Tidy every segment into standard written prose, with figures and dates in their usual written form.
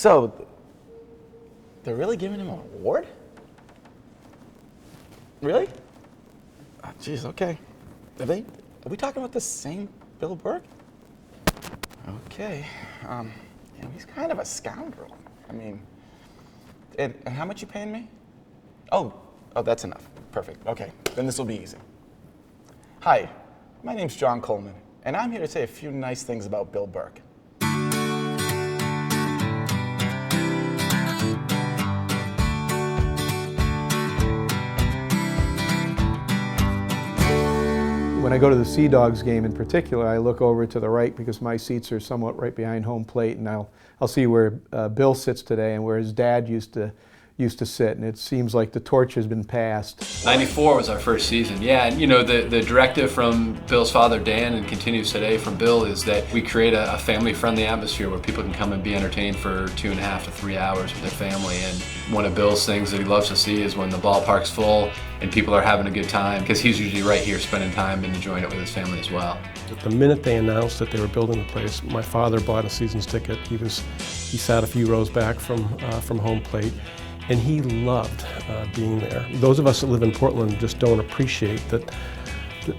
So, they're really giving him an award? Really? Oh, geez, okay. Are we talking about the same Bill Burke? Okay. He's kind of a scoundrel. I mean, and how much you paying me? Oh, that's enough. Perfect. Okay, then this will be easy. Hi, my name's John Coleman, and I'm here to say a few nice things about Bill Burke. When I go to the Sea Dogs game in particular, I look over to the right because my seats are somewhat right behind home plate, and I'll see where Bill sits today and where his dad used to sit, and it seems like the torch has been passed. 94 was our first season, yeah, and the directive from Bill's father Dan, and continues today from Bill, is that we create a family-friendly atmosphere where people can come and be entertained for 2.5 to 3 hours with their family. And one of Bill's things that he loves to see is when the ballpark's full and people are having a good time, because he's usually right here spending time and enjoying it with his family as well. The minute they announced that they were building the place, my father bought a season's ticket. He sat a few rows back from home plate, and he loved being there. Those of us that live in Portland just don't appreciate that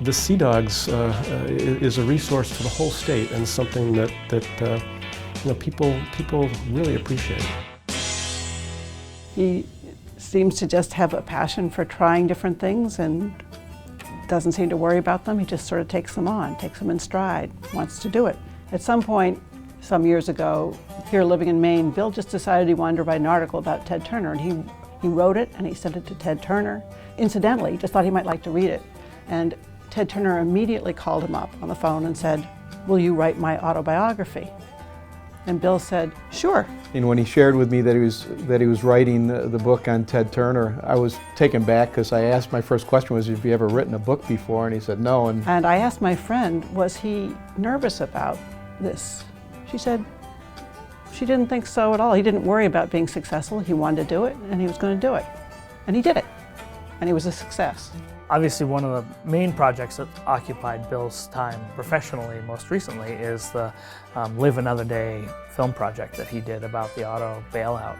the Sea Dogs is a resource for the whole state, and something that people really appreciate. He seems to just have a passion for trying different things and doesn't seem to worry about them. He just sort of takes them on, takes them in stride, wants to do it. At some point, some years ago, here living in Maine, Bill just decided he wanted to write an article about Ted Turner, and he wrote it and he sent it to Ted Turner. Incidentally, he just thought he might like to read it. And Ted Turner immediately called him up on the phone and said, "Will you write my autobiography?" And Bill said, "Sure." And when he shared with me that he was writing the book on Ted Turner, I was taken back because I asked, my first question was, "Have you ever written a book before?" And he said, "No." And I asked my friend, was he nervous about this? She said she didn't think so at all. He didn't worry about being successful. He wanted to do it, and he was going to do it. And he did it. And he was a success. Obviously, one of the main projects that occupied Bill's time professionally most recently is the Live Another Day film project that he did about the auto bailout.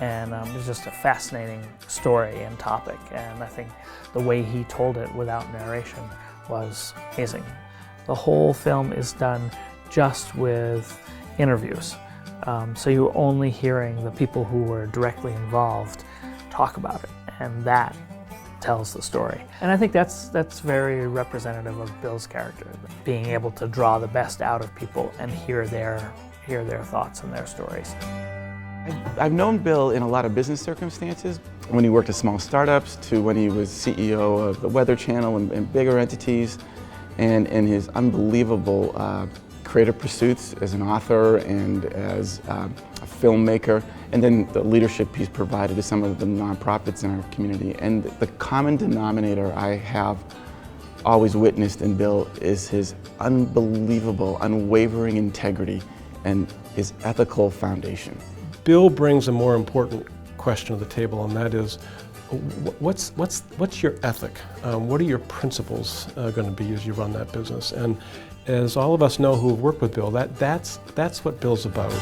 And it was just a fascinating story and topic, and I think the way he told it without narration was amazing. The whole film is done just with interviews. So you're only hearing the people who were directly involved talk about it, and that tells the story. And I think that's very representative of Bill's character, being able to draw the best out of people and hear their thoughts and their stories. I've known Bill in a lot of business circumstances, when he worked at small startups to when he was CEO of the Weather Channel and bigger entities, and his unbelievable creative pursuits as an author and as a filmmaker, and then the leadership he's provided to some of the nonprofits in our community. And the common denominator I have always witnessed in Bill is his unbelievable, unwavering integrity and his ethical foundation. Bill brings a more important question to the table, and that is, what's your ethic? What are your principles going to be as you run that business? And as all of us know who have worked with Bill, that's what Bill's about.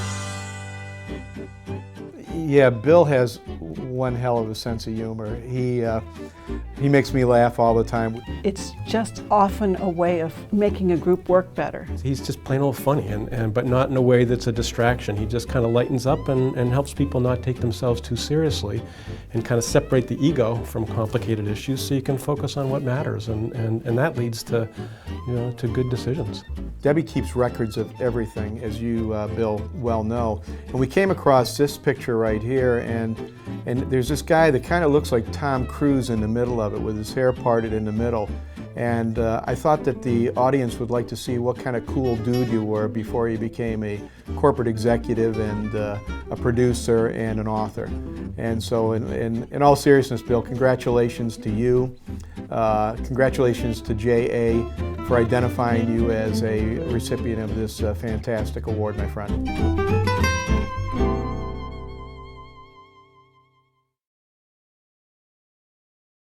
Yeah, Bill has one hell of a sense of humor. He makes me laugh all the time. It's just often a way of making a group work better. He's just plain old funny, but not in a way that's a distraction. He just kind of lightens up and helps people not take themselves too seriously, and kind of separate the ego from complicated issues so you can focus on what matters, and that leads to good decisions. Debbie keeps records of everything, as you, Bill, well know. And we came across this picture right here, and there's this guy that kind of looks like Tom Cruise in the middle of it, with his hair parted in the middle. And I thought that the audience would like to see what kind of cool dude you were before you became a corporate executive and a producer and an author. And so in all seriousness, Bill, congratulations to you. Congratulations to JA for identifying you as a recipient of this fantastic award, my friend.